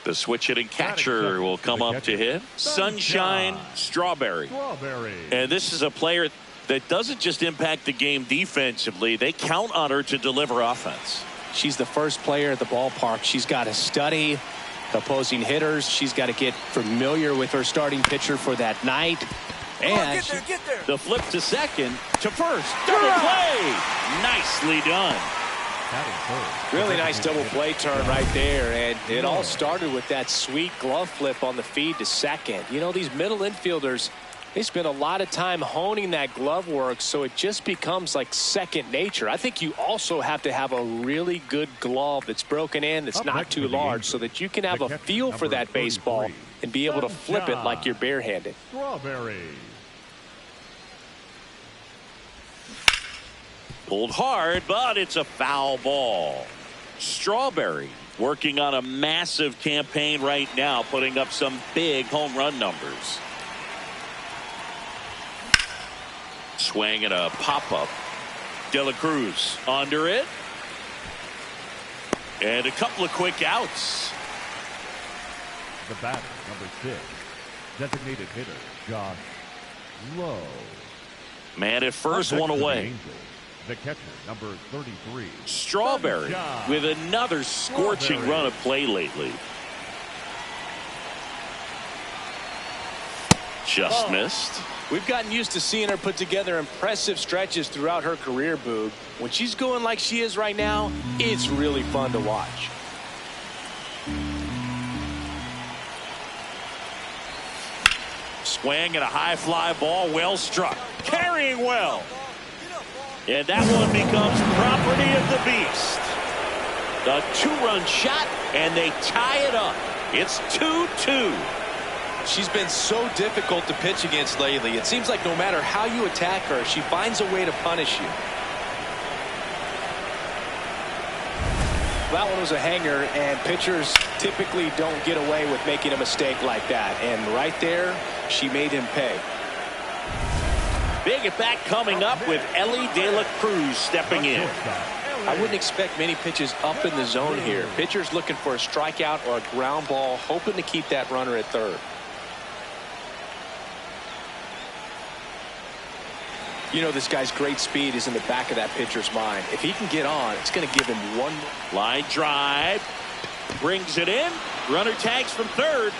The switch hitting catcher will come up to hit. Sunshine Strawberry. And this is a player that doesn't just impact the game defensively. They count on her to deliver offense. She's the first player at the ballpark. She's got to study opposing hitters. She's got to get familiar with her starting pitcher for that night. And get there. The flip to second, to first. Double play. Nicely done. Really nice double play turn right there. And it all started with that sweet glove flip on the feed to second. You know, these middle infielders, they spend a lot of time honing that glove work, so it just becomes like second nature. I think you also have to have a really good glove that's broken in, that's not too large, so that you can have a feel for that baseball and be able to flip it like you're barehanded. Pulled hard, but it's a foul ball. Strawberry working on a massive campaign right now, putting up some big home run numbers. Swing and a pop-up. De La Cruz under it. And a couple of quick outs. The batter, number 6, designated hitter, Josh Lowe. Man at first, one away. The catcher, number 33. Strawberry with another scorching run of play lately. Just missed. We've gotten used to seeing her put together impressive stretches throughout her career, Boog. When she's going like she is right now, it's really fun to watch. Swing and a high fly ball, well struck. Carrying well. And that one becomes property of the beast. The two-run shot, and they tie it up. It's 2-2. She's been so difficult to pitch against lately. It seems like no matter how you attack her, she finds a way to punish you. That one was a hanger, and pitchers typically don't get away with making a mistake like that. And right there, she made him pay. Big at bat coming up with Ellie De La Cruz stepping in. I wouldn't expect many pitches up in the zone here. Pitchers looking for a strikeout or a ground ball, hoping to keep that runner at third. You know, this guy's great speed is in the back of that pitcher's mind. If he can get on, it's going to give him one. Line drive. Brings it in. Runner tags from third.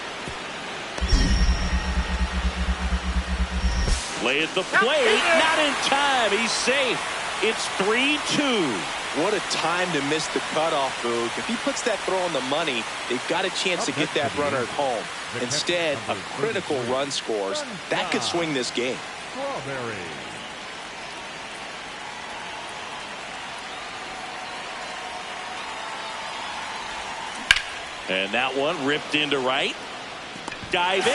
Play at the plate. Not in time. He's safe. It's 3-2. What a time to miss the cutoff, Boog. If he puts that throw on the money, they've got a chance to get that runner at home. Instead, a critical run scores. That could swing this game. And that one ripped into right. Diving,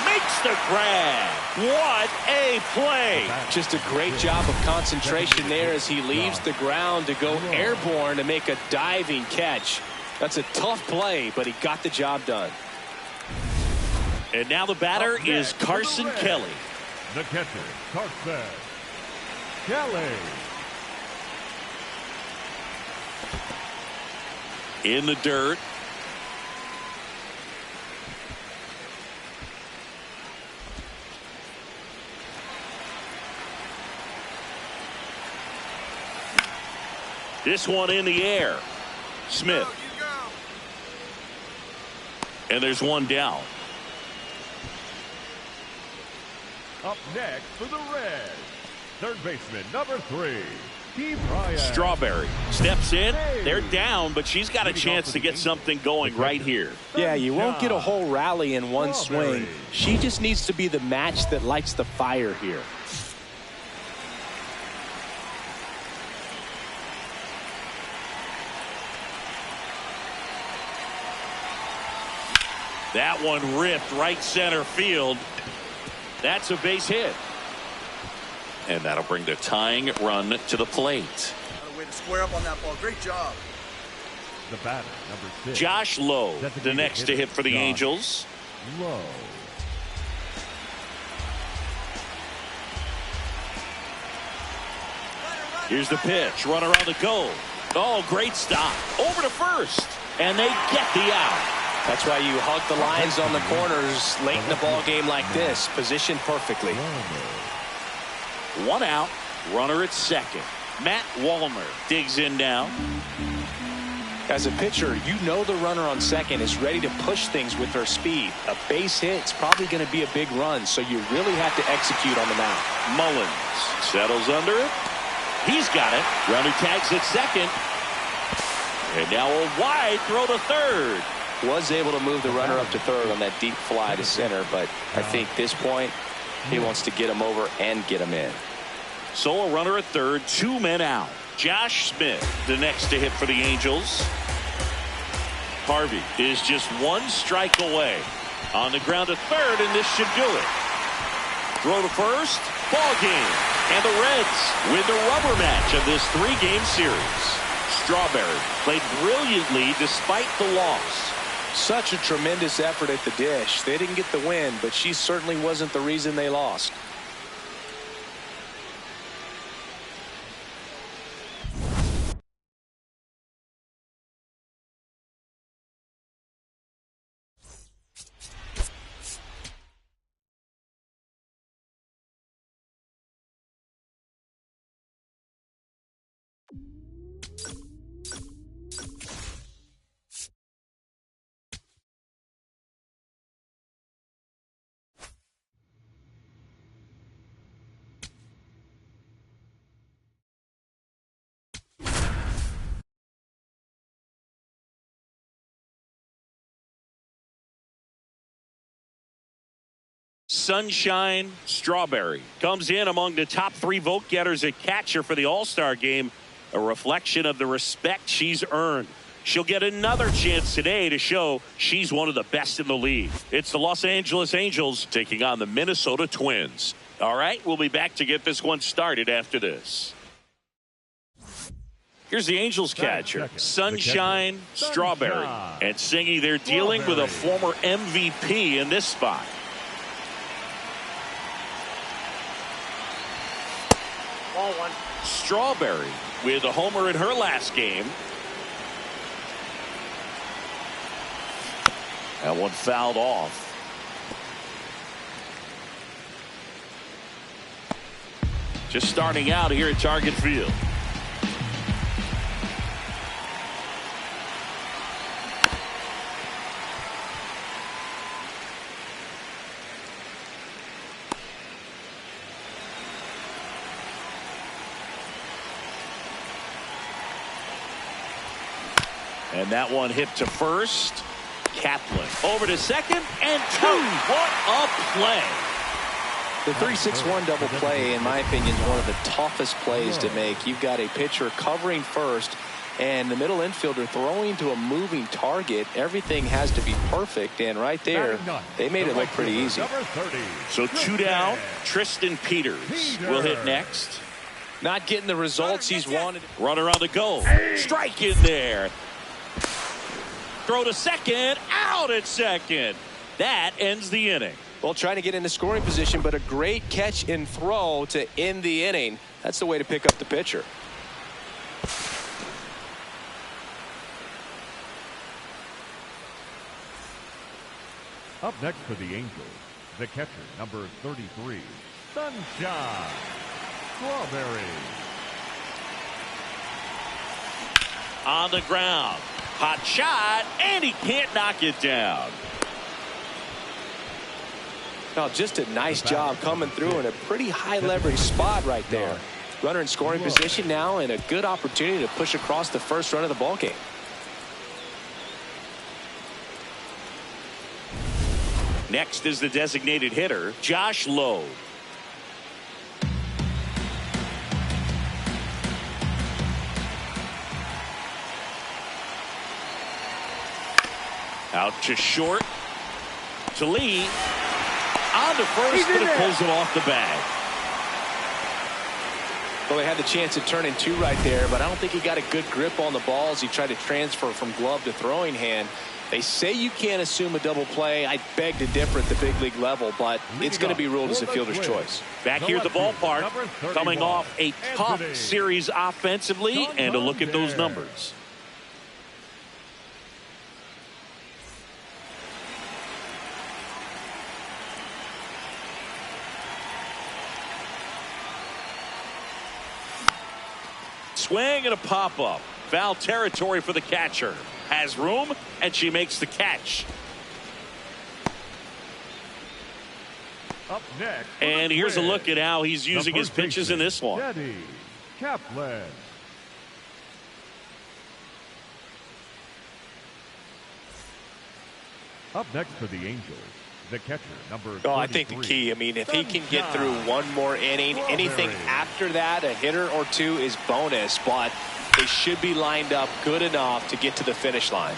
makes the grab. What a play. Just a great job of concentration there as he leaves the ground to go airborne to make a diving catch. That's a tough play, but he got the job done. And now the batter is Carson Kelly. The catcher, Carson Kelly. In the dirt. This one in the air. Smith. And there's one down. Up next for the Reds, third baseman number 3, Steve Ryan. Strawberry steps in. They're down, but she's got a chance to get something going right here. Yeah, you won't get a whole rally in one swing. She just needs to be the match that lights the fire here. That one ripped right center field. That's a base hit. And that'll bring the tying run to the plate. Got a way to square up on that ball. Great job. The batter, number 6. Josh Lowe, the next to hit for the Angels. Lowe. Here's the pitch. Runner on the go. Oh, great stop. Over to first. And they get the out. That's why you hug the lines on the corners late in the ball game like this. Positioned perfectly. 1 out. Runner at second. Matt Wallner digs in now. As a pitcher, you know the runner on second is ready to push things with her speed. A base hit is probably going to be a big run, so you really have to execute on the mound. Mullins settles under it. He's got it. Runner tags at second. And now a wide throw to third. Was able to move the runner up to third on that deep fly to center, but I think this point he wants to get him over and get him in. So a runner at third, 2 men out. Josh Smith, the next to hit for the Angels. Harvey is just 1 strike away. On the ground to third, and this should do it. Throw to first, ball game. And the Reds win the rubber match of this 3-game series. Strawberry played brilliantly despite the loss. Such a tremendous effort at the dish. They didn't get the win, but she certainly wasn't the reason they lost. Sunshine Strawberry comes in among the top 3 vote getters at catcher for the All-Star game, a reflection of the respect she's earned. She'll get another chance today to show she's one of the best in the league. It's the Los Angeles Angels taking on the Minnesota Twins. All right, we'll be back to get this one started after this. Here's the Angels catcher, Sunshine Strawberry. And singing, they're dealing with a former MVP in this spot. Strawberry with a homer in her last game. That one fouled off. Just starting out here at Target Field. And that one hit to first. Kaplan over to second and 2. What a play. The 3-6-1 double play, in my opinion, is one of the toughest plays to make. You've got a pitcher covering first and the middle infielder throwing to a moving target. Everything has to be perfect, and right there they made it look pretty easy. So 2 down. Tristan Peters will hit next. Not getting the results he's wanted. Runner on the go. Strike in there. Throw to second, out at second. That ends the inning. Well, trying to get into scoring position, but a great catch and throw to end the inning. That's the way to pick up the pitcher. Up next for the Angels, the catcher, number 33, Sunshine Strawberry. On the ground. Hot shot, and he can't knock it down. Oh, just a nice job coming through in a pretty high leverage spot right there. Runner in scoring position now, and a good opportunity to push across the first run of the ball game. Next is the designated hitter, Josh Lowe. Out to short. To Lee. On to first, but it pulls it off the bag. Well, they had the chance to turn in 2 right there, but I don't think he got a good grip on the ball as he tried to transfer from glove to throwing hand. They say you can't assume a double play. I beg to differ at the big league level, but it's going to be ruled as a fielder's choice. Back here at the ballpark, coming off a tough series offensively, and a look at those numbers. Swing and a pop-up. Foul territory for the catcher. Has room, and she makes the catch. Up next. And here's a look at how he's using his pitches in this one. Kaplan. Up next for the Angels, the catcher, number 33. Oh, I think the key, I mean, if he can get through one more inning, anything after that, a hitter or two is bonus, but they should be lined up good enough to get to the finish line.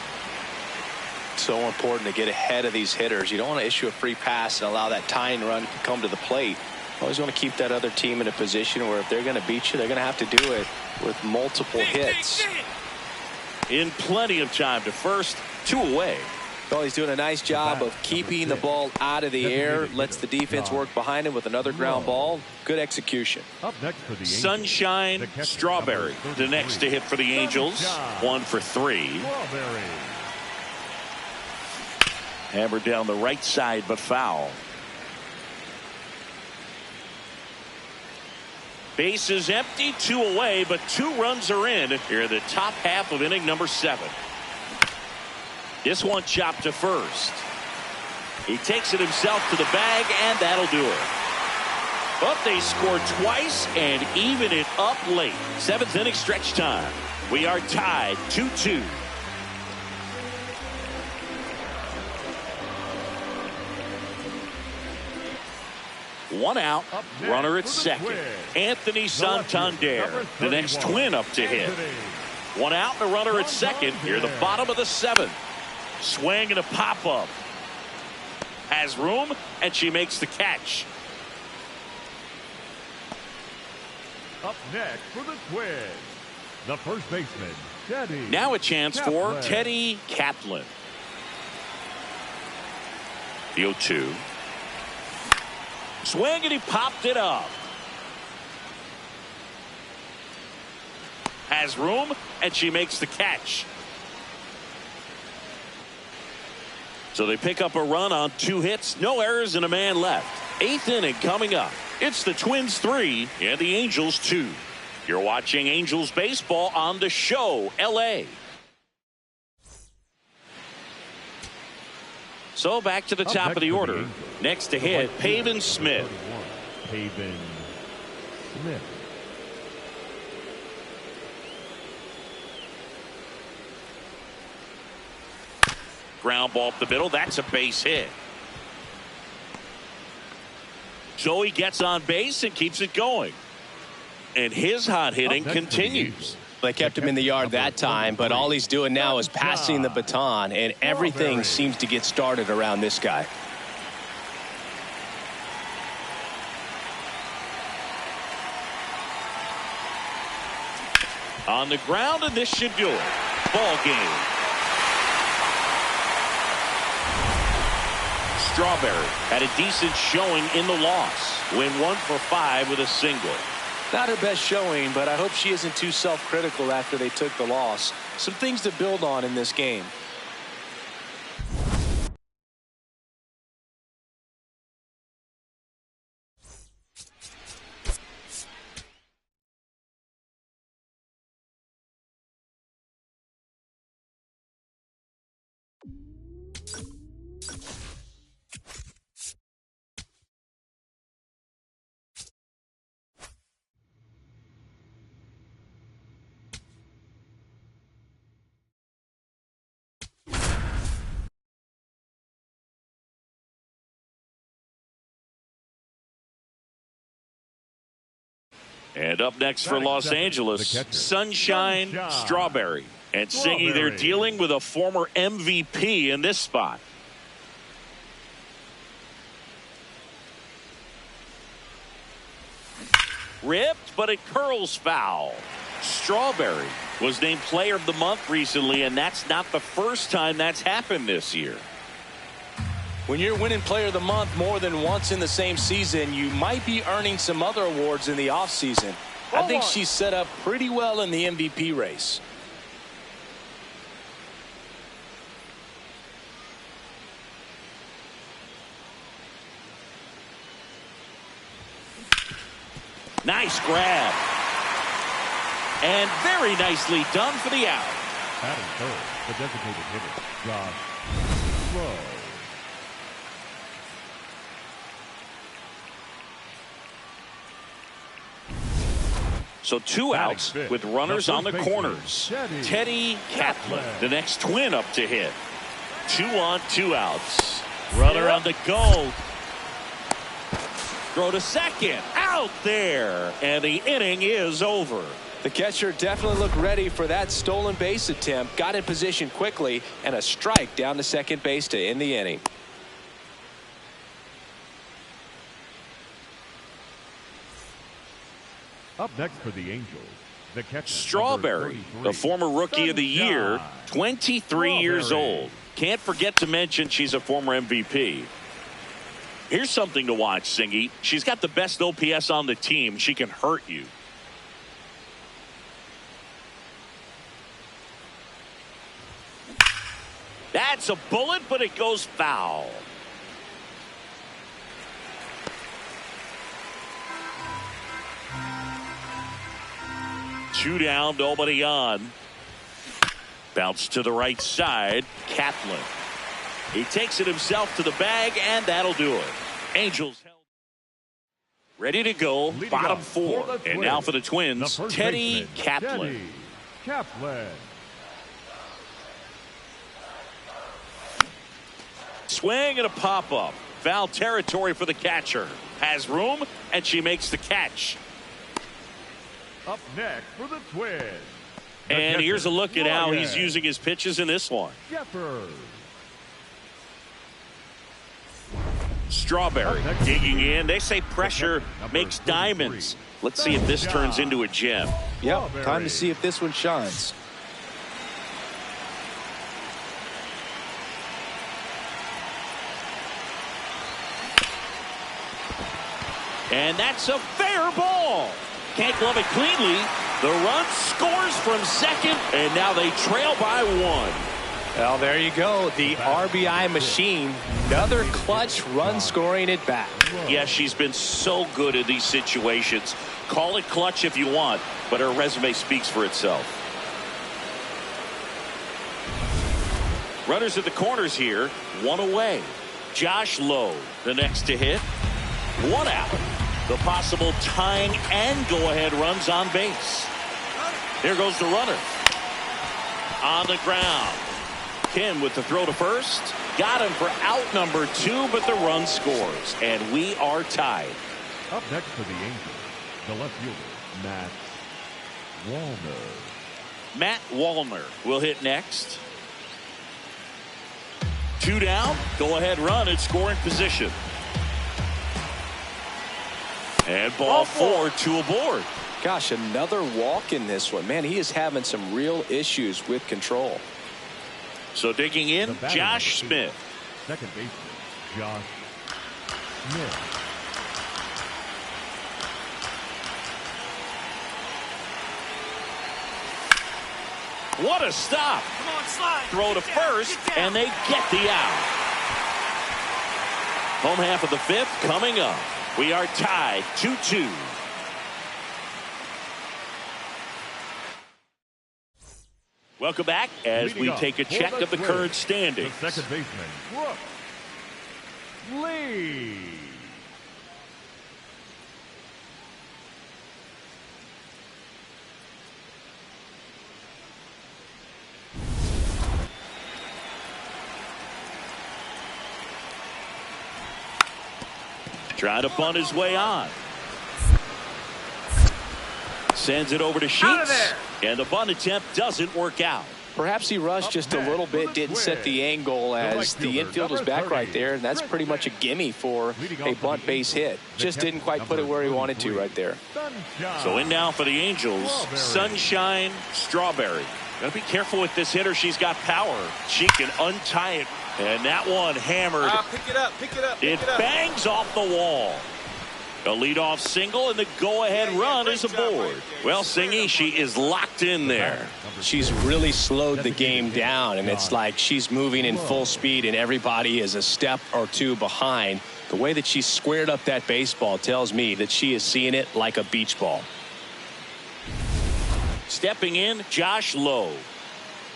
So important to get ahead of these hitters. You don't want to issue a free pass and allow that tying run to come to the plate. You always want to keep that other team in a position where if they're going to beat you, they're going to have to do it with multiple hits. In plenty of time to first, 2 away. Well, he's doing a nice job of keeping the ball out of the air, lets the defense work behind him with another ground ball. Good execution. Up next for the Angels, Sunshine Strawberry, the next to hit for the Angels. 1 for 3. Strawberry. Hammered down the right side, but foul. Base is empty, 2 away, but 2 runs are in here in the top half of inning number 7. This one chopped to first. He takes it himself to the bag, and that'll do it. But they scored twice and even it up late. 7th inning stretch time. We are tied 2-2. One out, runner at second. Anthony Santander, the next twin up to hit. One out and a runner at second. Here, the bottom of the 7th. Swing and a pop-up. Has room, and she makes the catch. Up next for the Twins, the first baseman, Teddy. Now a chance for Kaplan. Teddy Kaplan. The 0-2. Swing, and he popped it up. Has room, and she makes the catch. So they pick up a run on 2 hits, no errors, and a man left. 8th inning coming up. It's the Twins 3 and the Angels 2. You're watching Angels baseball on The Show, LA. So back to the top of the order. Next to hit, Pavin Smith. Pavin Smith. Ground ball up the middle. That's a base hit. So he gets on base and keeps it going. And his hot hitting continues. They kept him in the yard that time, but all he's doing now is passing the baton, and everything seems to get started around this guy. On the ground, and this should do it. Ball game. Strawberry had a decent showing in the loss. Win 1 for 5 with a single. Not her best showing, but I hope she isn't too self-critical after they took the loss. Some things to build on in this game. And up next for Los Angeles, Sunshine Strawberry. And singing they're dealing with a former MVP in this spot. Ripped, but it curls foul. Strawberry was named Player of the Month recently, and that's not the first time that's happened this year. When you're winning Player of the Month more than once in the same season, you might be earning some other awards in the offseason. I think she's set up pretty well in the MVP race. Nice grab. And very nicely done for the out. Batting third, the designated hitter, Josh Lowe. So 2 outs with runners on the corners. Teddy Kaplan, the next twin up to hit. 2 on, 2 outs. Runner on the go. Throw to second. Out there. And the inning is over. The catcher definitely looked ready for that stolen base attempt. Got in position quickly, and a strike down to second base to end the inning. Up next for the Angels, the catcher, Strawberry, the former Rookie of the Year, 23 years old. Can't forget to mention she's a former MVP. Here's something to watch, Singy. She's got the best OPS on the team. She can hurt you. That's a bullet, but it goes foul. Two down, nobody on. Bounce to the right side. Kaplan. He takes it himself to the bag, and that'll do it. Angels held. Ready to go. Bottom 4. And now for the Twins, Teddy Kaplan. Swing and a pop-up. Foul territory for the catcher. Has room, and she makes the catch. Up next for the Twins. And here's a look at how he's using his pitches in this one. Strawberry digging in. They say pressure makes diamonds. Let's see if this turns into a gem. Yep, time to see if this one shines. And that's a fair ball. Can't glove it cleanly. The run scores from second, and now they trail by 1. Well, there you go. The RBI machine. Another clutch run scoring at bat. Yeah, she's been so good in these situations. Call it clutch if you want, but her resume speaks for itself. Runners at the corners here, 1 away. Josh Lowe, the next to hit. 1 out. The possible tying and go-ahead runs on base. Here goes the runner. On the ground. Kim with the throw to first. Got him for out number 2, but the run scores. And we are tied. Up next for the Angels, the left fielder, Matt Wallner. Matt Wallner will hit next. 2 down. Go-ahead run at scoring position. And ball 4, 2 aboard. Gosh, another walk in this one. Man, he is having some real issues with control. So digging in, Josh Smith. Second baseman, Josh Smith. What a stop. Come on, slide. Throw to first, and they get the out. Home half of the 5th coming up. We are tied 2-2. Welcome back as we take a check of the current standings. The second baseman, Brooke Lee. Trying to bunt his way on. Sends it over to Sheets. And the bunt attempt doesn't work out. Perhaps he rushed just a little bit, didn't set the angle as the infield was back right there, and that's pretty much a gimme for a bunt base hit. Just didn't quite put it where he wanted to right there. So in now for the Angels, Sunshine Strawberry. Gotta be careful with this hitter. She's got power. She can untie it. And that one hammered. Pick it up, pick it up. It bangs off the wall. A leadoff single, and the go-ahead run is aboard. Well, Singy, she is locked in there. She's really slowed the game down, and it's like she's moving in full speed, and everybody is a step or 2 behind. The way that she squared up that baseball tells me that she is seeing it like a beach ball. Stepping in, Josh Lowe.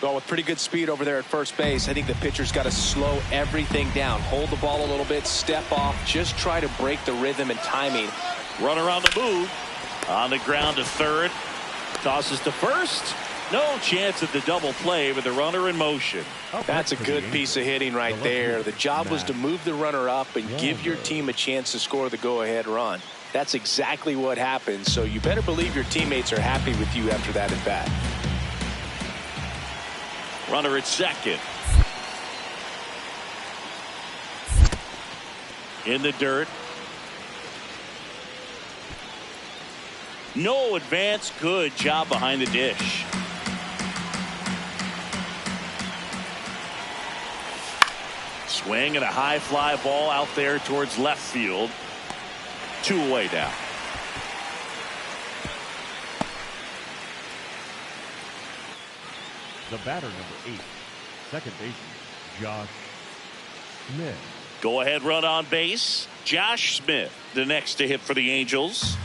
Well, with pretty good speed over there at first base, I think the pitcher's got to slow everything down. Hold the ball a little bit, step off, just try to break the rhythm and timing. Runner on the move. On the ground to third. Tosses to first. No chance at the double play with the runner in motion. That's a good piece of hitting right there. The job was to move the runner up and give your team a chance to score the go-ahead run. That's exactly what happened, so you better believe your teammates are happy with you after that at bat. Runner at second. In the dirt. No advance. Good job behind the dish. Swing and a high fly ball out there towards left field. 2 away now. The batter, number 8, second baseman, Josh Smith. Go ahead run on base. Josh Smith, the next to hit for the Angels.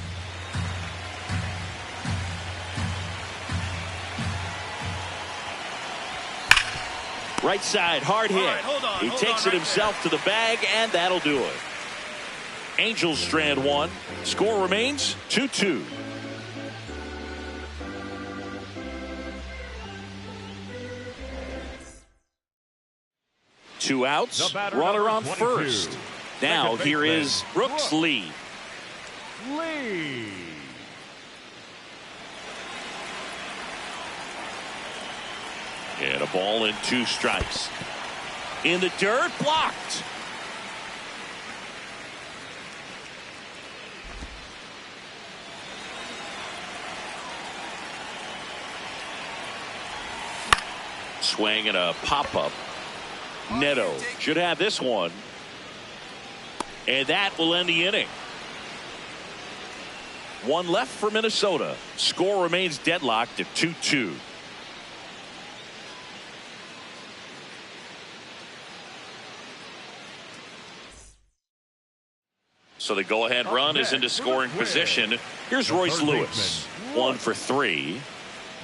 Right side, hard hit. He takes it himself to the bag, and that'll do it. Angels strand 1. Score remains 2-2. Two outs, runner on first. Now here is Brooks Lee. And a ball and 2 strikes. In the dirt, blocked. Swing and a pop-up. Neto should have this one. And that will end the inning. 1 left for Minnesota. Score remains deadlocked at 2-2. So the go-ahead run is into scoring position. Here's Royce Lewis. 1 for 3.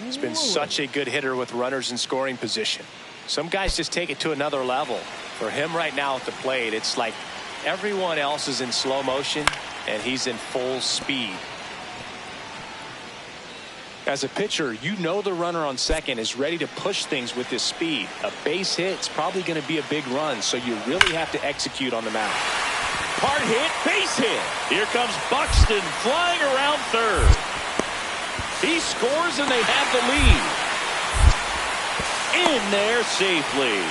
He's been such a good hitter with runners in scoring position. Some guys just take it to another level. For him right now at the plate, it's like everyone else is in slow motion and he's in full speed. As a pitcher, you know the runner on second is ready to push things with his speed. A base hit is probably going to be a big run, so you really have to execute on the mound. Hard hit, base hit. Here comes Buxton flying around third. He scores and they have the lead. In there safely.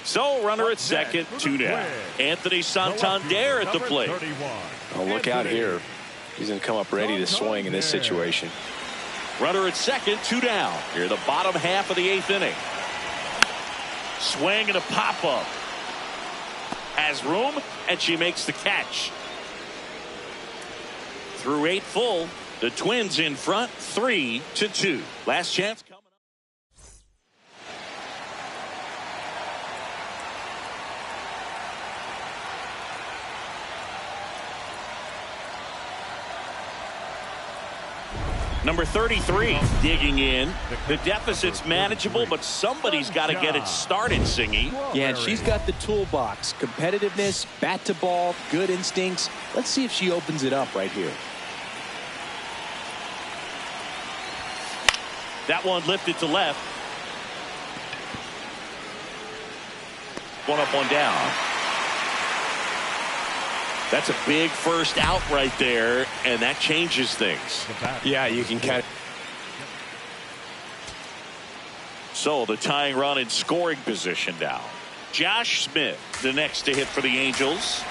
So runner at second, 2 down. Anthony Santander at the plate. Oh, look out here. He's going to come up ready to swing in this situation. Runner at second, 2 down. Here the bottom half of the 8th inning. Swing and a pop-up. Has room, and she makes the catch. Through 8 full, the Twins in front, 3-2. Last chance coming up. Number 33 digging in. The deficit's manageable, but somebody's got to get it started, Singy. Yeah, and she's got the toolbox. Competitiveness, bat to ball, good instincts. Let's see if she opens it up right here. That one lifted to left. One up, one down. That's a big first out right there, and that changes things. Yeah, you can catch. So the tying run in scoring position now. Josh Smith, the next to hit for the Angels.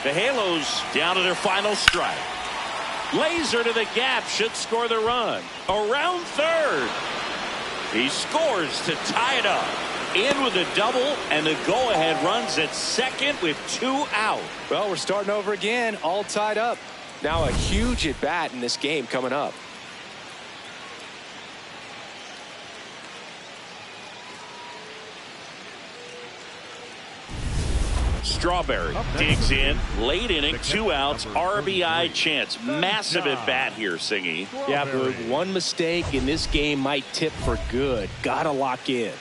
The Halos down to their final strike. Laser to the gap, should score the run. Around third. He scores to tie it up. in with a double, and the go-ahead runs at second with 2 out. Well, we're starting over again, all tied up. Now a huge at-bat in this game coming up. Strawberry digs in, late inning, 2 outs, RBI chance. Massive at bat here, Singy. Yeah, Boog, one mistake in this game might tip for good. Gotta lock in.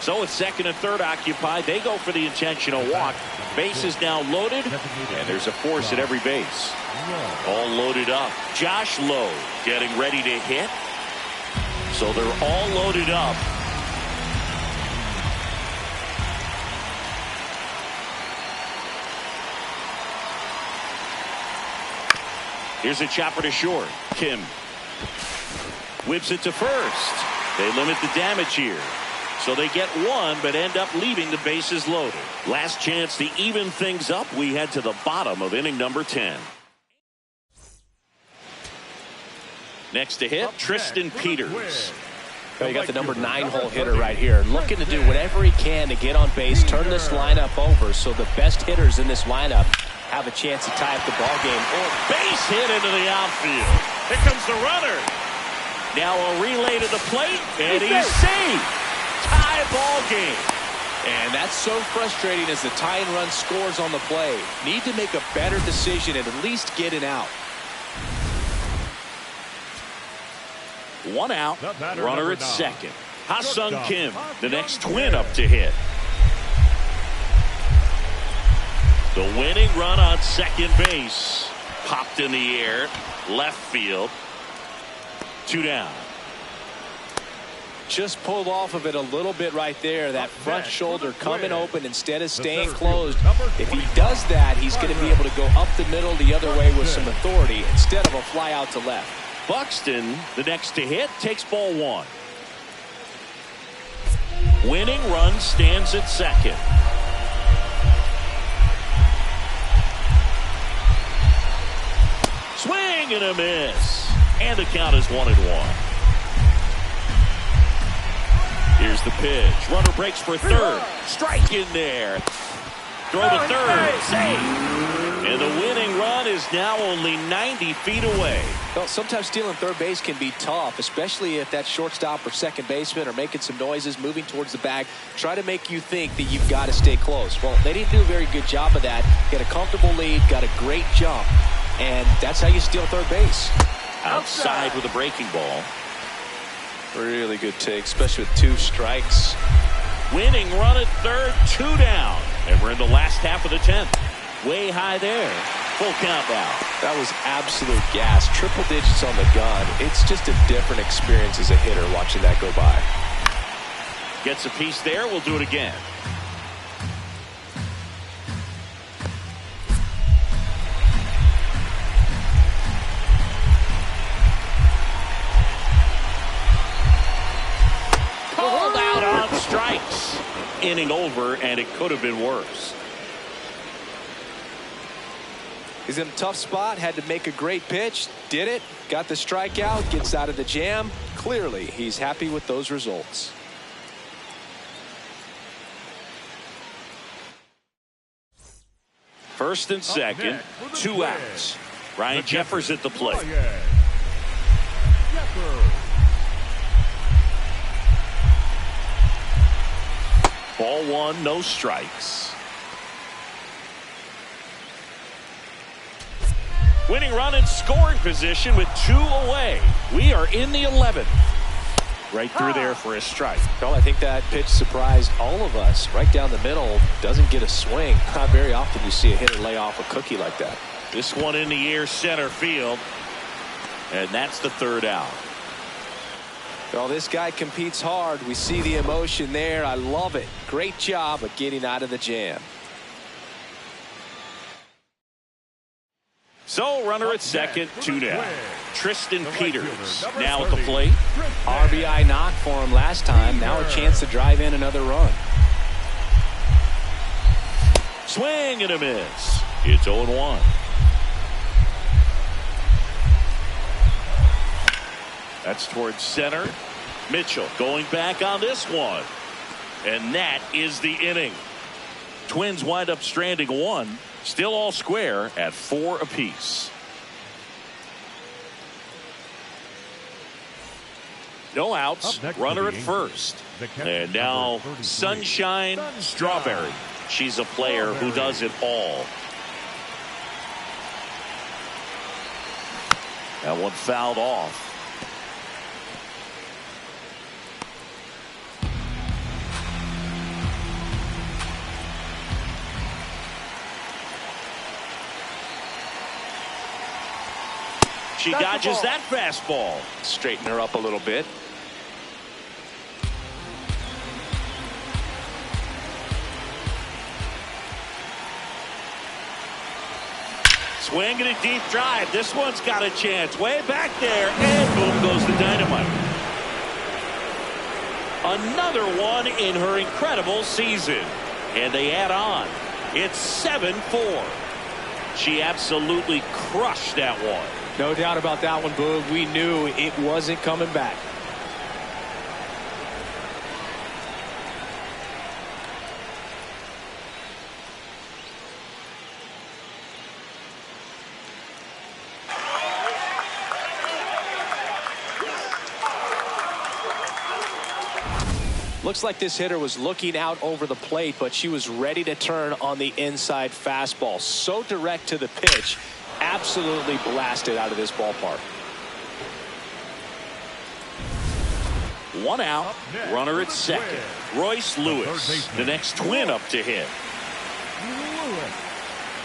So with second and third occupied, they go for the intentional walk. Base is now loaded, and there's a force at every base. All loaded up. Josh Lowe getting ready to hit. So they're all loaded up. Here's a chopper to short. Kim whips it to first. They limit the damage here. So they get one, but end up leaving the bases loaded. Last chance to even things up. We head to the bottom of inning number 10. Next to hit, Tristan Peters. Well, you got the number 9-hole hitter right here, looking to do whatever he can to get on base, turn this lineup over, so the best hitters in this lineup have a chance to tie up the ball game. Or base hit into the outfield. Here comes the runner. Now a relay to the plate, and he's safe. Tie ball game. And that's so frustrating as the tie and run scores on the play. Need to make a better decision and at least get it out. 1 out, runner at second. Ha-Sung Kim, the next twin up to hit. The winning run on second base. Popped in the air, left field. 2 down. Just pulled off of it a little bit right there. That front shoulder coming open instead of staying closed. If he does that, he's going to be able to go up the middle the other way with some authority instead of a fly out to left. Buxton, the next to hit, takes ball 1. Winning run stands at second. Swing and a miss. And the count is 1-1. Here's the pitch. Runner breaks for third. Strike in there. Throw to third. Safe. And the winning run is now only 90 feet away. Well, sometimes stealing third base can be tough, especially if that shortstop or second baseman are making some noises, moving towards the bag, try to make you think that you've got to stay close. Well, they didn't do a very good job of that. Get a comfortable lead, got a great jump, and that's how you steal third base. Outside with a breaking ball. Really good take, especially with 2 strikes. Winning run at third, 2 down. And we're in the last half of the 10th. Way high there. Full count now. That was absolute gas. Triple digits on the gun. It's just a different experience as a hitter watching that go by. Gets a piece there. We'll do it again. Called out on strikes. Inning over, and it could have been worse. He's in a tough spot, had to make a great pitch, did it, got the strikeout, gets out of the jam. Clearly, he's happy with those results. First and second, 2 outs. Ryan Jeffers at the plate. Ball 1, no strikes. Winning run in scoring position with 2 away. We are in the 11th. Right through there for a strike. Well, I think that pitch surprised all of us. Right down the middle, doesn't get a swing. Not very often you see a hitter lay off a cookie like that. This one in the air, center field. And that's the 3rd out. Well, this guy competes hard. We see the emotion there. I love it. Great job of getting out of the jam. So, runner at second, 2 down. Tristan Peters now at the plate. RBI knock for him last time. Now a chance to drive in another run. Swing and a miss. It's 0-1. That's towards center. Mitchell going back on this one. And that is the inning. Twins wind up stranding one. Still all square at 4 apiece. No outs. Runner at first. And now Sunshine Strawberry. She's a player who does it all. That one fouled off. She dodges that fastball. Straighten her up a little bit. Swing and a deep drive. This one's got a chance. Way back there. And boom goes the dynamite. Another one in her incredible season. And they add on. It's 7-4. She absolutely crushed that one. No doubt about that one, Boog. We knew it wasn't coming back. Looks like this hitter was looking out over the plate, but she was ready to turn on the inside fastball. So direct to the pitch. Absolutely blasted out of this ballpark. One out. Runner at second. Royce Lewis, the next twin up to hit.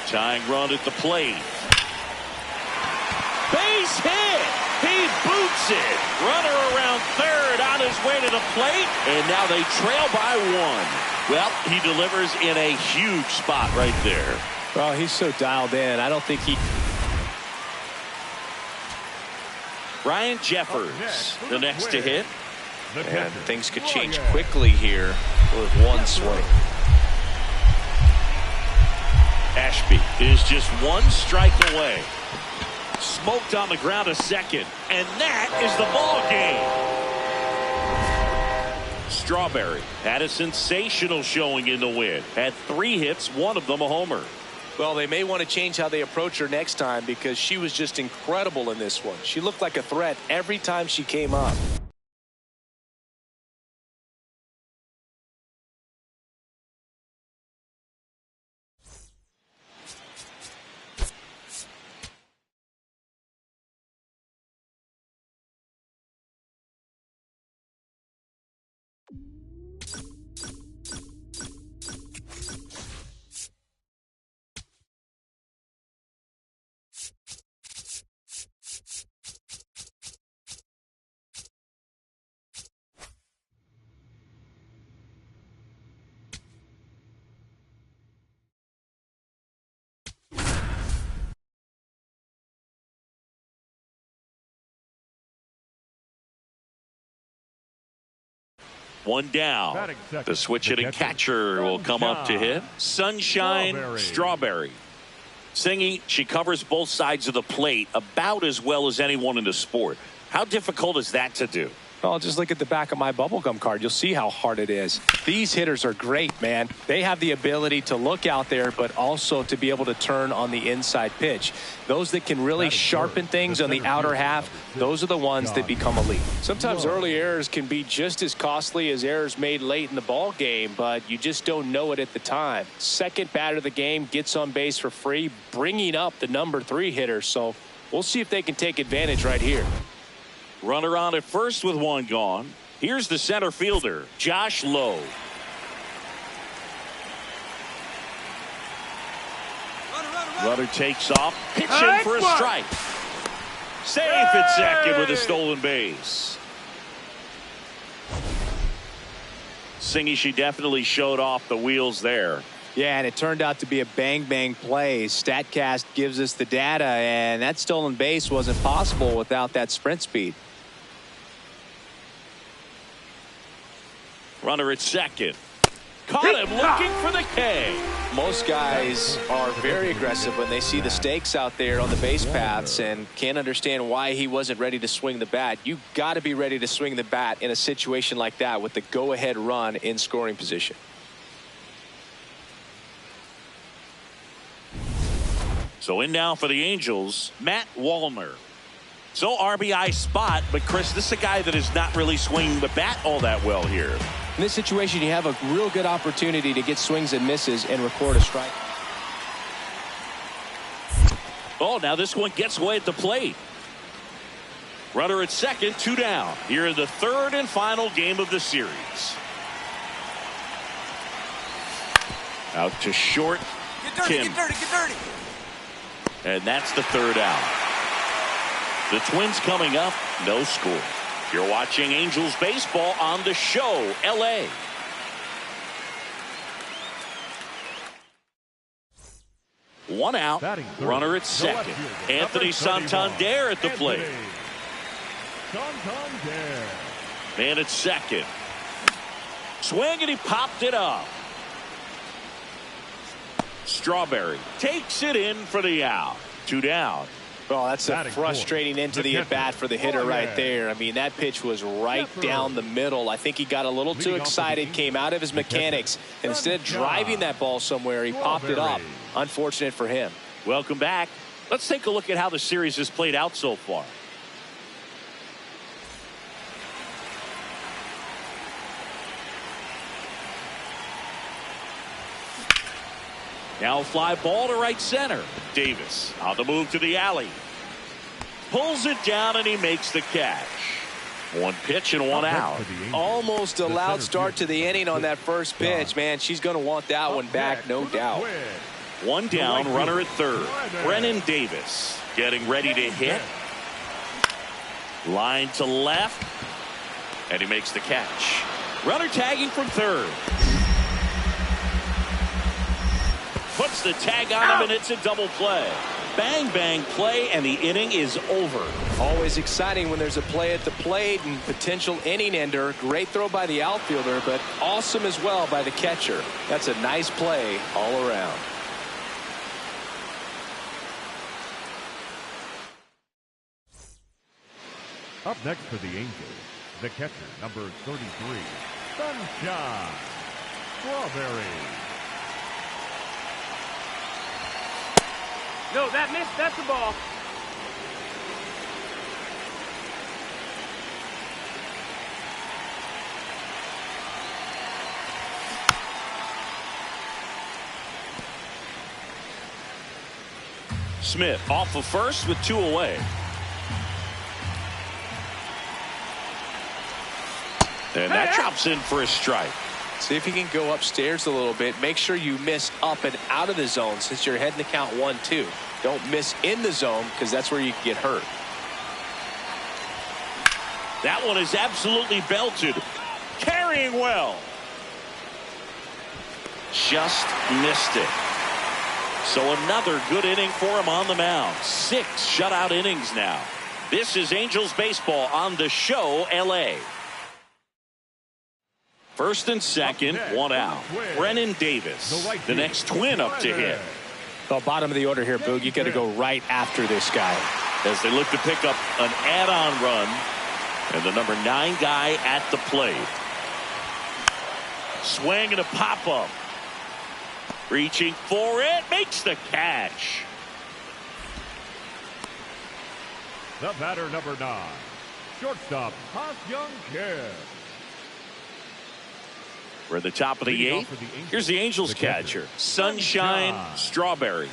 Tying run at the plate. Base hit. He boots it. Runner around third on his way to the plate. And now they trail by one. Well, he delivers in a huge spot right there. Well, he's so dialed in. I don't think he... Ryan Jeffers, the next to hit. And things could change quickly here with one swing. Ashby is just one strike away. Smoked on the ground a second. And that is the ball game. Strawberry had a sensational showing in the win. Had 3 hits, one of them a homer. Well, they may want to change how they approach her next time because she was just incredible in this one. She looked like a threat every time she came up. One down. The switch hitting catcher will come up to hit. Sunshine Strawberry. Singy, she covers both sides of the plate about as well as anyone in the sport. How difficult is that to do? Well, just look at the back of my bubblegum card. You'll see how hard it is. These hitters are great, man. They have the ability to look out there, but also to be able to turn on the inside pitch. Those that can really sharpen things on the outer half, those are the ones that become elite. Sometimes early errors can be just as costly as errors made late in the ball game, but you just don't know it at the time. Second batter of the game gets on base for free, bringing up the number 3 hitter. So we'll see if they can take advantage right here. Runner on at first with one gone. Here's the center fielder, Josh Lowe. Runner takes off, hits him for a strike. Safe at second with a stolen base. Singy, she definitely showed off the wheels there. Yeah, and it turned out to be a bang-bang play. StatCast gives us the data, and that stolen base wasn't possible without that sprint speed. Runner at second. caught him looking for the K. Most guys are very aggressive when they see the stakes out there on the base paths and can't understand why he wasn't ready to swing the bat. You got to be ready to swing the bat in a situation like that with the go-ahead run in scoring position. So in now for the Angels, Matt Wallner. So RBI spot, but Chris, this is a guy that is not really swinging the bat all that well here. In this situation, you have a real good opportunity to get swings and misses and record a strike. Oh, now this one gets away at the plate. Runner at second, 2 down. Here in the third and final game of the series. Out to short. Get dirty, Kim. get dirty, get dirty. And that's the third out. The Twins coming up, no score. You're watching Angels baseball on the show, LA. One out, runner at second. Anthony Santander at the plate. Santander. Man at second. Swing and he popped it up. Strawberry takes it in for the out. 2 down. Oh, that's a frustrating end to the at-bat for the hitter right there. I mean, that pitch was right down the middle. I think he got a little too excited, came out of his mechanics, and instead of driving that ball somewhere, he popped it up. Unfortunate for him. Welcome back. Let's take a look at how the series has played out so far. Now fly ball to right center. Davis on the move to the alley. Pulls it down and he makes the catch. 1 pitch and 1 out. Almost a loud start to the inning on that first pitch. Man, she's going to want that one back, no doubt. 1 down, runner at third. Brennan Davis getting ready to hit. Line to left. And he makes the catch. Runner tagging from third. Puts the tag on him and it's a double play. Bang, bang play, and the inning is over. Always exciting when there's a play at the plate and potential inning ender. Great throw by the outfielder, but awesome as well by the catcher. That's a nice play all around. Up next for the Angels, the catcher, number 33, Sunshine Strawberry. No, that missed. That's the ball. Smith off of first with 2 away. And that drops in for a strike. See if you can go upstairs a little bit. Make sure you miss up and out of the zone since you're heading to count 1-2. Don't miss in the zone because that's where you can get hurt. That one is absolutely belted. Carrying well. Just missed it. So another good inning for him on the mound. 6 shutout innings now. This is Angels baseball on the show, LA. First and second, 1 out. Brennan Davis, the next Twin up to hit. Well, bottom of the order here, Boog. You got to go right after this guy. As they look to pick up an add-on run. And the number 9 guy at the plate. Swing and a pop-up. Reaching for it, makes the catch. The batter, number 9, shortstop, Ha-Young Kim. We're at the top of the 8th. Here's the Angels catcher, Sunshine Strawberry.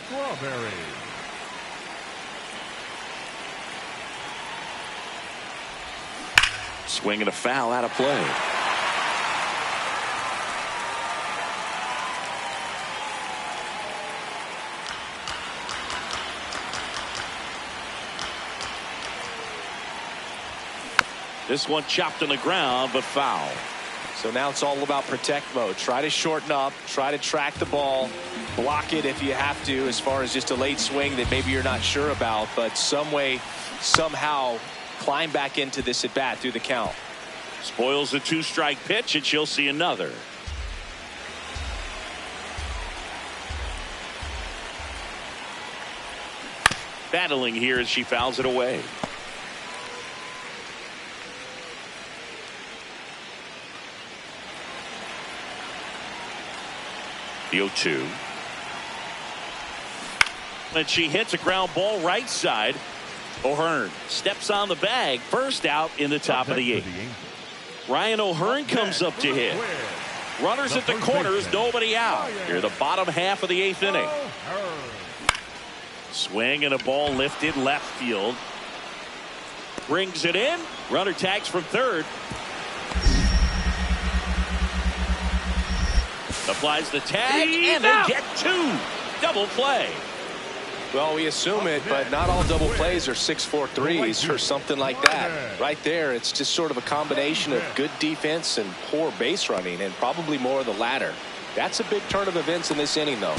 Swing and a foul out of play. This one chopped on the ground, but foul. So now it's all about protect mode. Try to shorten up, try to track the ball, block it if you have to, as far as just a late swing that maybe you're not sure about, but some way, somehow climb back into this at bat through the count. Spoils a 2-strike pitch, and she'll see another. battling here as she fouls it away. The 0-2. And she hits a ground ball right side. O'Hearn steps on the bag. First out in the top of the 8th. Ryan O'Hearn comes up to hit. Runners at the corners, nobody out. Here the bottom half of the 8th inning. Swing and a ball lifted left field. Brings it in. Runner tags from third. Applies the tag, and they get 2. Double play. Well, we assume it, but not all double plays are 6-4 threes or something like that. Right there, it's just sort of a combination of good defense and poor base running, and probably more of the latter. That's a big turn of events in this inning, though.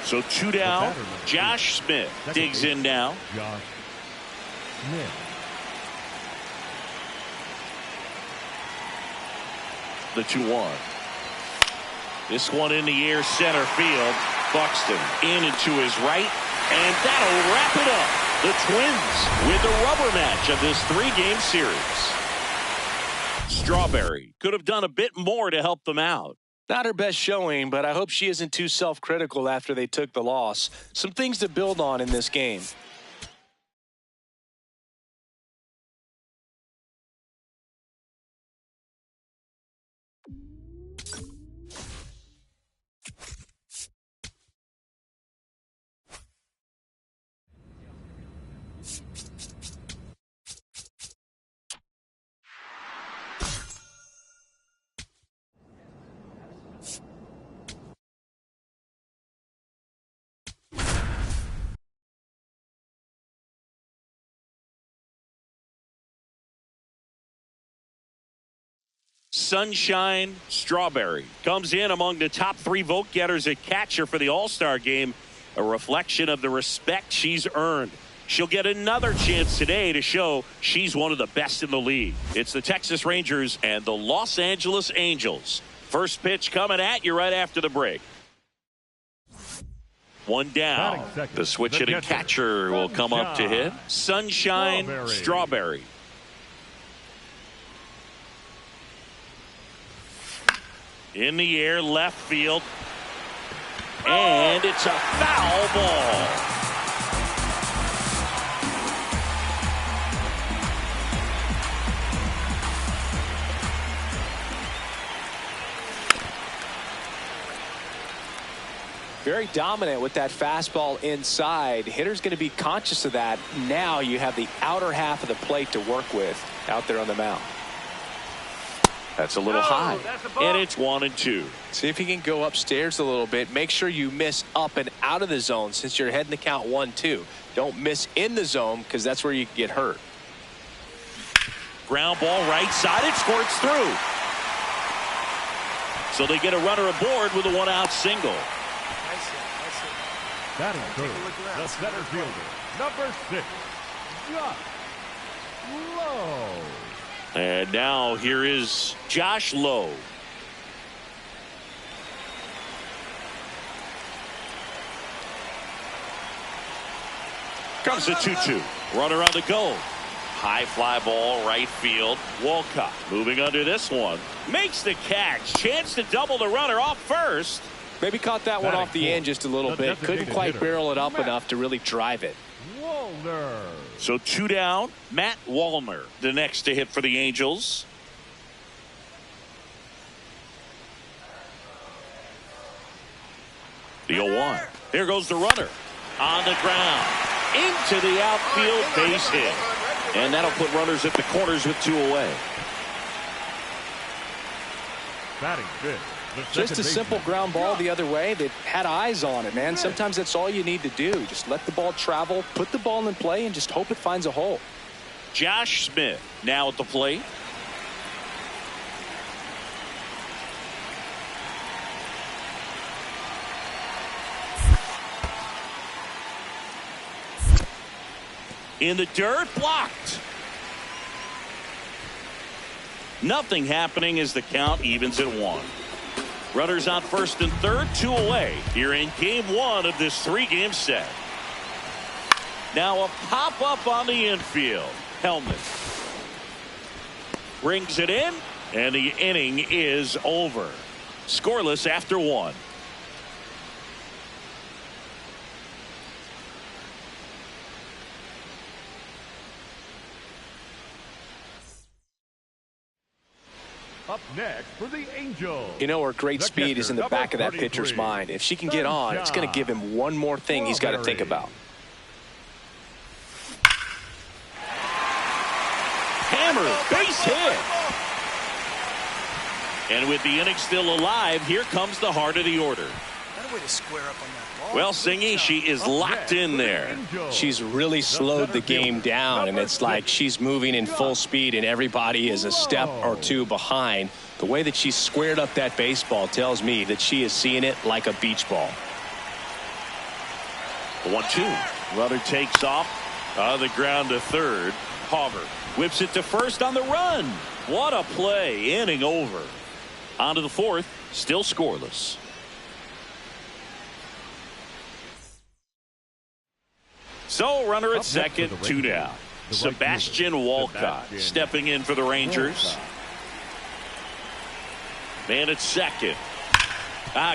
So 2 down. Josh Smith digs in now. Josh Smith. The 2-1. This one in the air, center field. Buxton in and to his right, and that'll wrap it up. The Twins with the rubber match of this 3-game series. Strawberry could have done a bit more to help them out. Not her best showing, but I hope she isn't too self-critical after they took the loss. Some things to build on in this game. Sunshine Strawberry comes in among the top 3 vote getters at catcher for the All-Star game, a reflection of the respect she's earned. She'll get another chance today to show she's one of the best in the league. It's the Texas Rangers and the Los Angeles Angels. First pitch coming at you right after the break. 1 down. The switch hitting catcher will come up to hit. Sunshine Strawberry. In the air, left field. And it's a foul ball. Very dominant with that fastball inside. Hitter's going to be conscious of that. Now you have the outer half of the plate to work with out there on the mound. That's a little high, and it's 1-2. See if you can go upstairs a little bit. Make sure you miss up and out of the zone since you're heading the count 1-2. Don't miss in the zone because that's where you can get hurt. Ground ball right side. It squirts through. So they get a runner aboard with a 1-out single. That is third. The center fielder, number 6, Josh Lowe. And now here is Josh Lowe. Comes the 2-2. Runner on the go. High fly ball right field. Walcott moving under this one. Makes the catch. Chance to double the runner off first. Maybe caught that one off the end just a little bit. Couldn't quite barrel it up enough to really drive it. Wallner. So 2 down. Matt Wallner, the next to hit for the Angels. The 0-1. Here goes the runner. On the ground. Into the outfield, base hit. And that'll put runners at the corners with 2 away. Batting fifth. Just a simple ground ball the other way that had eyes on it, man. Sometimes that's all you need to do. Just let the ball travel, put the ball in play, and just hope it finds a hole. Josh Smith now at the plate. In the dirt, blocked. Nothing happening as the count evens at 1. Runners on first and third, 2 away here in game 1 of this 3-game set. Now a pop-up on the infield. Helmet brings it in, and the inning is over. Scoreless after 1. Up next for the Angels. You know, her great speed is in the back of that pitcher's mind. If she can get on, it's going to give him one more thing he's got to think about. Hammer, base hit. And with the inning still alive, here comes the heart of the order. Way to square up on that ball. Well, Singy, she is locked in there. She's really slowed the game down, and it's like she's moving in full speed, and everybody is a step or 2 behind. The way that she squared up that baseball tells me that she is seeing it like a beach ball. 1-2. Runner takes off on the ground to third. Hauger whips it to first on the run. What a play. Inning over. On to the 4th. Still scoreless. So runner at second, 2 down. Sebastian Walcott stepping in for the Rangers. Man at second.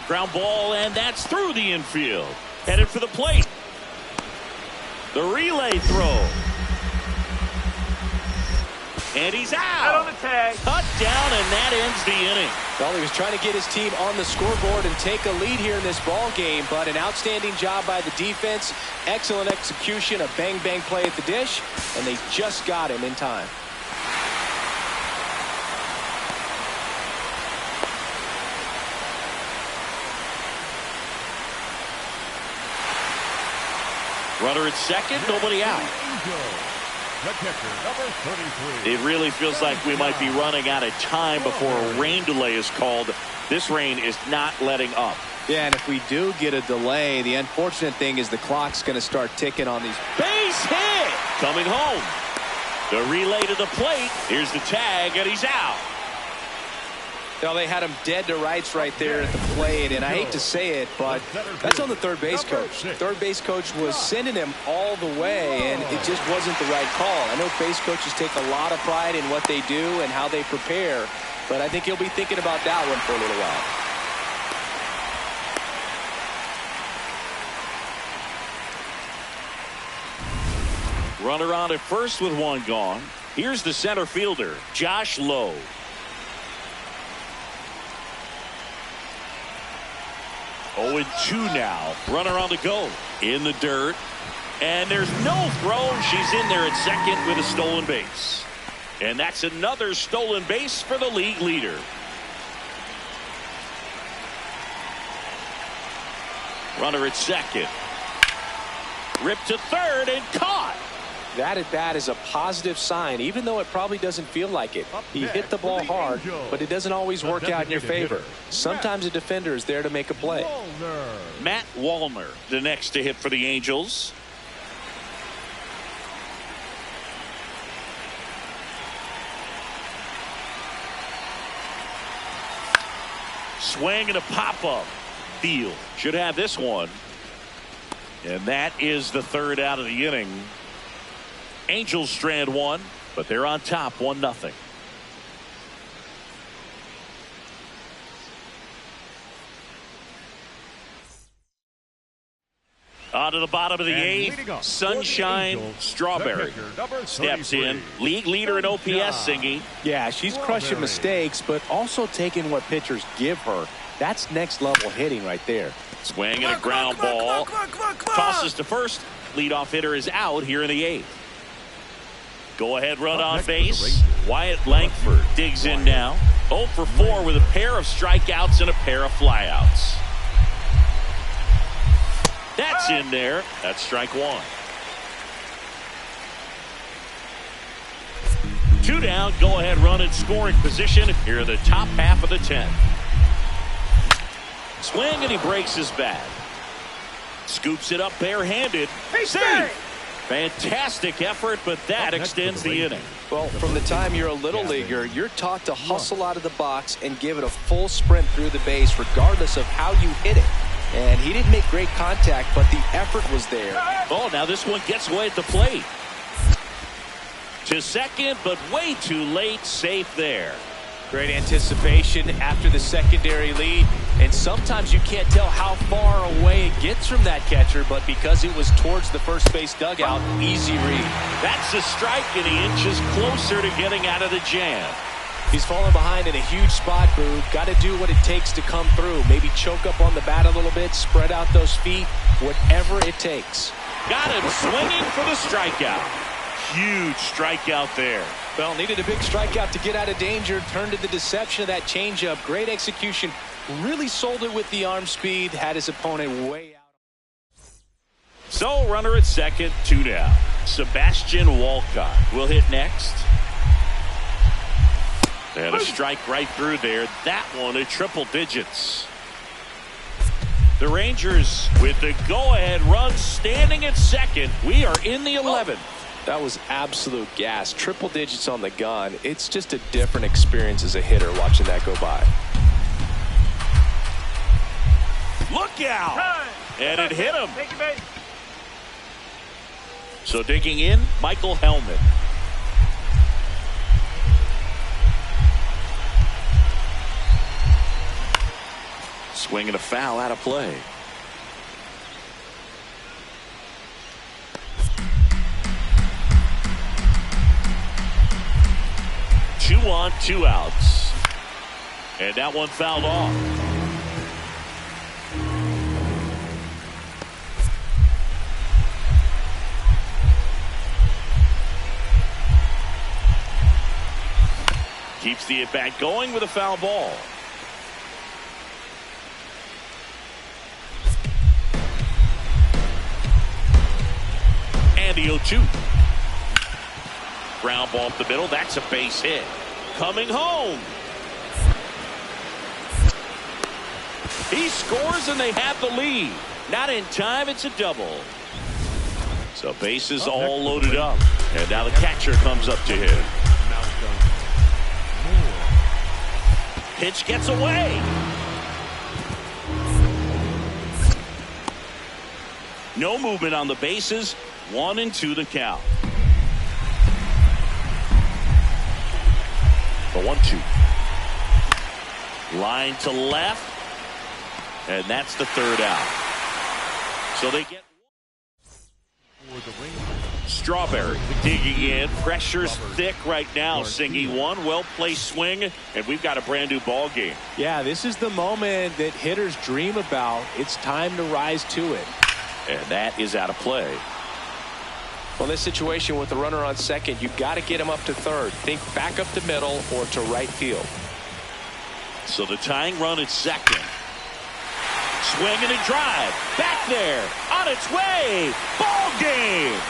Ground ball, and that's through the infield. Headed for the plate. The relay throw. And he's out. On the tag. Cut down, and that ends the inning. Well, he was trying to get his team on the scoreboard and take a lead here in this ball game, but an outstanding job by the defense, excellent execution, a bang-bang play at the dish, and they just got him in time. Runner at second, nobody out. The catcher, number 33. It really feels like we might be running out of time before a rain delay is called. This rain is not letting up. Yeah, and if we do get a delay, the unfortunate thing is the clock's going to start ticking on these. Base hit! Coming home. The relay to the plate. Here's the tag, and he's out. Well, they had him dead to rights right there at the plate, and I hate to say it, but that's on the third base coach. Third base coach was sending him all the way, and it just wasn't the right call. I know base coaches take a lot of pride in what they do and how they prepare, but I think he'll be thinking about that one for a little while. Runner on at first with 1 gone. Here's the center fielder, Josh Lowe. 0-2 now. Runner on the go. In the dirt. And there's no throw. She's in there at second with a stolen base. And that's another stolen base for the league leader. Runner at second. Ripped to third and caught. That at bat is a positive sign, even though it probably doesn't feel like it. He hit the ball hard, but it doesn't always work out in your favor. Sometimes a defender is there to make a play. Matt Wallner, the next to hit for the Angels. Swing and a pop-up. Field should have this one. And that is the 3rd out of the inning. Angels strand 1, but they're on top 1-0. On to the bottom of the 8th. Sunshine Strawberry steps in. League leader in OPS, Singy. Yeah, she's crushing mistakes, but also taking what pitchers give her. That's next level hitting right there. Swing and a ground ball. Tosses to first. Leadoff hitter is out here in the 8th. Go ahead run on base. Wyatt Langford digs in now. 0 for 4 with a pair of strikeouts and a pair of flyouts. That's in there. That's strike 1. 2 down. Go ahead run in scoring position here in the top half of the 10th. Swing and he breaks his bat. Scoops it up barehanded. Save. Fantastic effort, but that extends the inning. Well, from the time you're a little leaguer, you're taught to hustle out of the box and give it a full sprint through the base regardless of how you hit it. And he didn't make great contact, but the effort was there. Oh, now this one gets away at the plate. To second, but way too late. Safe there. Great anticipation after the secondary lead. And sometimes you can't tell how far away it gets from that catcher, but because it was towards the first base dugout, easy read. That's a strike, and he inches closer to getting out of the jam. He's fallen behind in a huge spot, Boo. Got to do what it takes to come through. Maybe choke up on the bat a little bit, spread out those feet, whatever it takes. Got him swinging for the strikeout. Huge strikeout there. Well, needed a big strikeout to get out of danger. Turned to the deception of that changeup. Great execution. Really sold it with the arm speed. Had his opponent way out. So, runner at second, 2 down. Sebastian Walcott will hit next. And a strike right through there. That one at triple digits. The Rangers with the go-ahead run standing at second. We are in the 11th. That was absolute gas. Triple digits on the gun. It's just a different experience as a hitter watching that go by. Look out! And it hit him. So digging in, Michael Hellman. Swinging a foul out of play. Two on, 2 outs. And that one fouled off. Keeps the at-bat going with a foul ball. And the 0-2. Ground ball up the middle. That's a base hit. Coming home. He scores and they have the lead. Not in time. It's a double. So bases all loaded up. And now the catcher comes up to him. Pitch gets away. No movement on the bases. 1-2 the count. The 1-2. Line to left. And that's the 3rd out. So they get Strawberry digging in. Pressure's thick right now. Singy, one well-placed swing, and we've got a brand new ball game. Yeah, this is the moment that hitters dream about. It's time to rise to it. And that is out of play. Well, this situation with the runner on second, you've got to get him up to third. Think back up the middle or to right field. So the tying run at second. Swing and a drive. Back there. On its way. Ball game.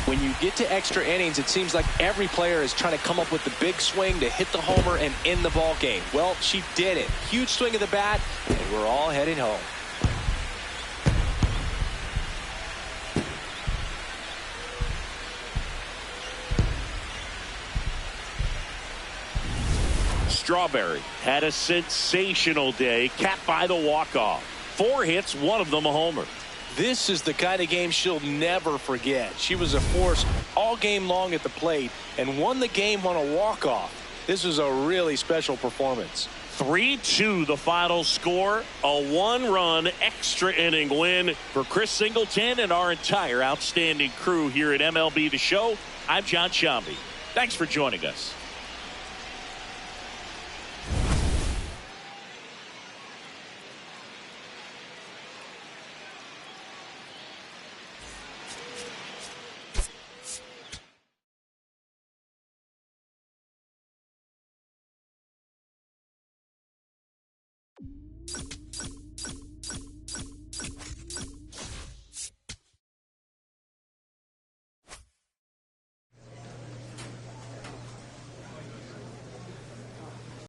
When you get to extra innings, it seems like every player is trying to come up with the big swing to hit the homer and end the ball game. Well, she did it. Huge swing of the bat, and we're all heading home. Strawberry had a sensational day, capped by the walk-off. 4 hits, one of them a homer. This is the kind of game she'll never forget. She was a force all game long at the plate and won the game on a walk-off. This was a really special performance. 3-2 the final score. A 1-run extra inning win for Chris Singleton and our entire outstanding crew here at MLB The Show. I'm John Shambi. Thanks for joining us. ball.